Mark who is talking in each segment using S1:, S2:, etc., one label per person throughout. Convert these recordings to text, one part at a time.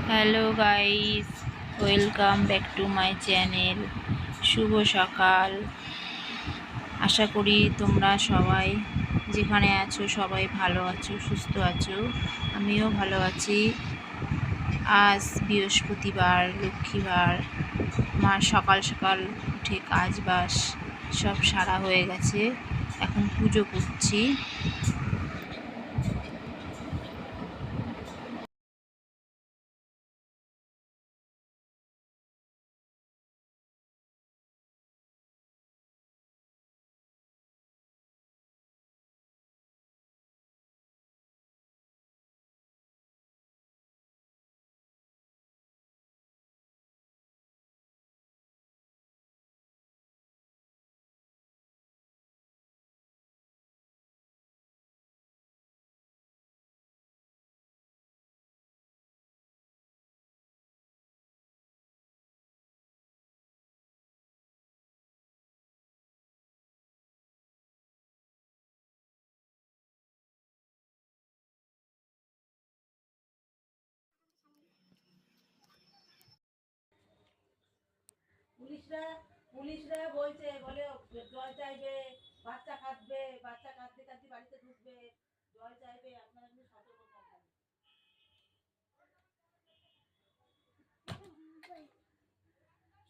S1: Hello guys, welcome back to my channel. শুভ সকাল। আশা করি তোমরা সবাই যেখানে আছো সবাই ভালো আছো, সুস্থ আছো। আমিও ভালো আছি। আজ বৃহস্পতিবার, লক্ষ্মীবার। আমার সকাল সকাল উঠে কাজ বাস সব সারা হয়ে গেছে। এখন পুজো করছি।
S2: পুলিশরা পুলিশরা বলছে, বলে জল চাইবে, বাচ্চা কাঁদবে, বাচ্চা কাঁদতে কাঁদতে বাড়িতে ঢুকবে, জল চাইবে, আপনারা কিন্তু সতর্ক থাকবেন।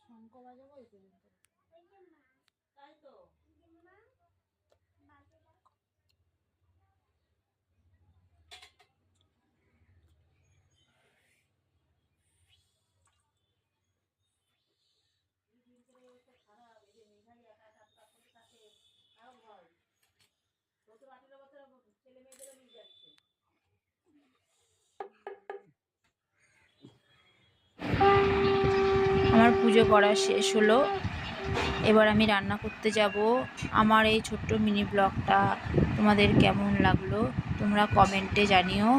S2: শঙ্খ বাজাবো এই পর্যন্ত, তাই তো। খারাপ, এই যে মেঘালি একা একা করতে থাকে, তাও ভয়। 17-18 বছর ছেলে মেয়েদেরও নিয়ে যাচ্ছে।
S1: আমার পুজো করা শেষ হলো। এবার আমি রান্না করতে যাব। আমার এই ছোট্ট মিনি ব্লগটা তোমাদের কেমন লাগলো তোমরা কমেন্টে জানিও।